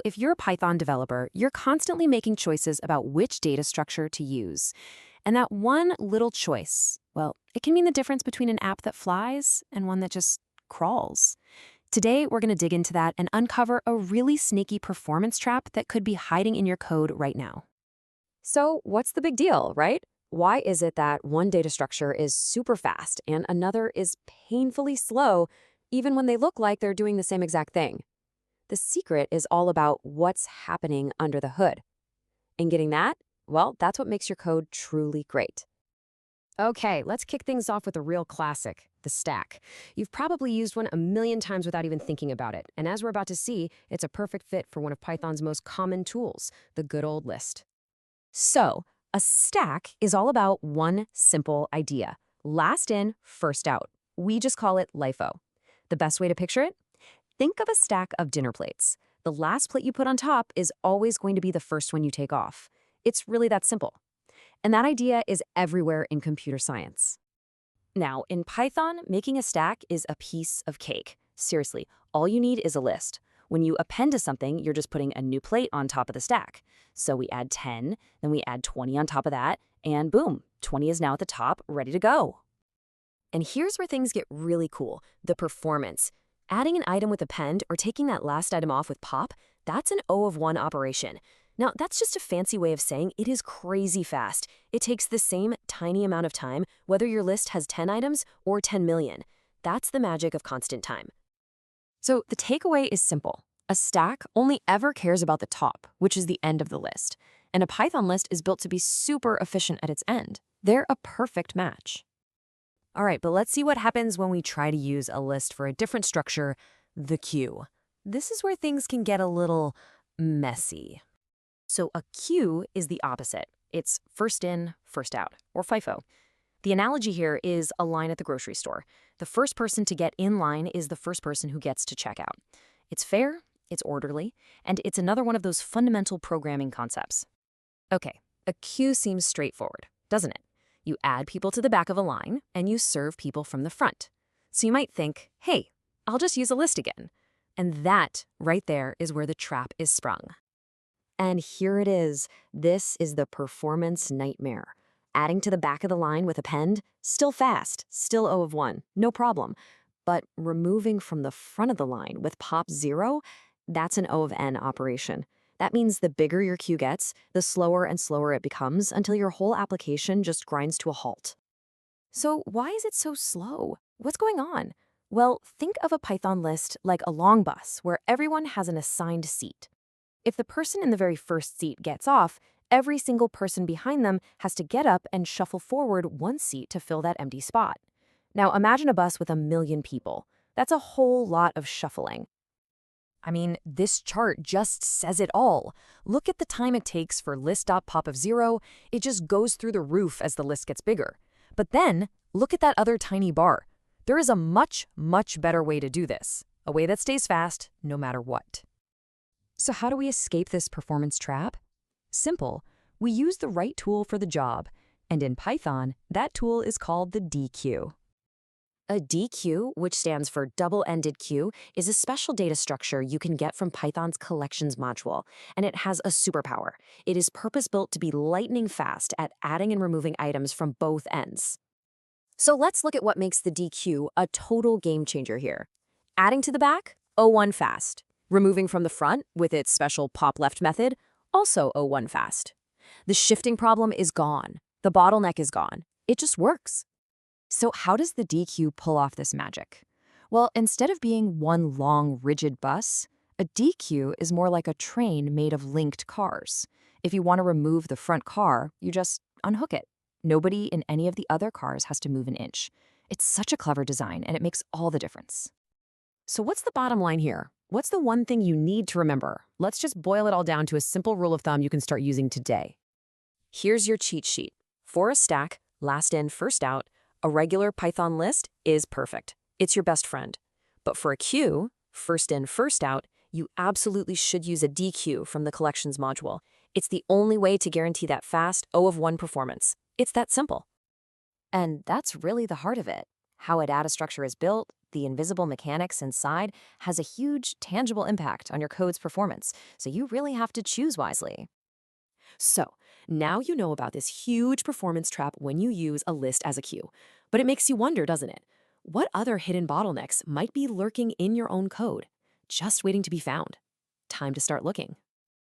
If you're a Python developer, you're constantly making choices about which data structure to use. And that one little choice, well, it can mean the difference between an app that flies and one that just crawls. Today, we're going to dig into that and uncover a really sneaky performance trap that could be hiding in your code right now. So, what's the big deal, right? Why is it that one data structure is super fast and another is painfully slow, even when they look like they're doing the same exact thing? The secret is all about what's happening under the hood. And getting that, well, that's what makes your code truly great. Okay, let's kick things off with a real classic, the stack. You've probably used one a million times without even thinking about it. And as we're about to see, it's a perfect fit for one of Python's most common tools, the good old list. So, a stack is all about one simple idea. Last in, first out. We just call it LIFO. The best way to picture it? Think of a stack of dinner plates. The last plate you put on top is always going to be the first one you take off. It's really that simple. And that idea is everywhere in computer science. Now, in Python, making a stack is a piece of cake. Seriously, all you need is a list. When you append to something, you're just putting a new plate on top of the stack. So we add 10, then we add 20 on top of that, and boom, 20 is now at the top, ready to go. And here's where things get really cool, the performance. Adding an item with append or taking that last item off with pop, that's an O of 1 operation. Now, that's just a fancy way of saying it is crazy fast. It takes the same tiny amount of time, whether your list has 10 items or 10 million. That's the magic of constant time. So the takeaway is simple. A stack only ever cares about the top, which is the end of the list. And a Python list is built to be super efficient at its end. They're a perfect match. All right, but let's see what happens when we try to use a list for a different structure, the queue. This is where things can get a little messy. So a queue is the opposite. It's first in, first out, or FIFO. The analogy here is a line at the grocery store. The first person to get in line is the first person who gets to check out. It's fair, it's orderly, and it's another one of those fundamental programming concepts. Okay, a queue seems straightforward, doesn't it? You add people to the back of a line, and you serve people from the front. So you might think, hey, I'll just use a list again. And that, right there, is where the trap is sprung. And here it is. This is the performance nightmare. Adding to the back of the line with append, still fast, still O of 1, no problem. But removing from the front of the line with pop 0, that's an O of n operation. That means the bigger your queue gets, the slower and slower it becomes until your whole application just grinds to a halt. So why is it so slow? What's going on? Well, think of a Python list like a long bus where everyone has an assigned seat. If the person in the very first seat gets off, every single person behind them has to get up and shuffle forward one seat to fill that empty spot. Now imagine a bus with 1 million people. That's a whole lot of shuffling. I mean, this chart just says it all. Look at the time it takes for list.pop of 0. It just goes through the roof as the list gets bigger. But then, look at that other tiny bar. There is a much, much better way to do this. A way that stays fast, no matter what. So how do we escape this performance trap? Simple. We use the right tool for the job. And in Python, that tool is called the dequeue. A dequeue, which stands for double-ended queue, is a special data structure you can get from Python's collections module, and it has a superpower. It is purpose-built to be lightning fast at adding and removing items from both ends. So let's look at what makes the dequeue a total game changer here. Adding to the back, O1 fast. Removing from the front with its special pop left method, also O1 fast. The shifting problem is gone. The bottleneck is gone. It just works. So how does the dequeue pull off this magic? Well, instead of being one long, rigid bus, a dequeue is more like a train made of linked cars. If you want to remove the front car, you just unhook it. Nobody in any of the other cars has to move an inch. It's such a clever design, and it makes all the difference. So what's the bottom line here? What's the one thing you need to remember? Let's just boil it all down to a simple rule of thumb you can start using today. Here's your cheat sheet. For a stack, last in, first out, a regular Python list is perfect. It's your best friend. But for a queue, first in, first out, you absolutely should use a dequeue from the collections module. It's the only way to guarantee that fast O of 1 performance. It's that simple. And that's really the heart of it. How a data structure is built, the invisible mechanics inside has a huge, tangible impact on your code's performance, so you really have to choose wisely. So, now you know about this huge performance trap when you use a list as a queue. But it makes you wonder, doesn't it? What other hidden bottlenecks might be lurking in your own code, just waiting to be found? Time to start looking.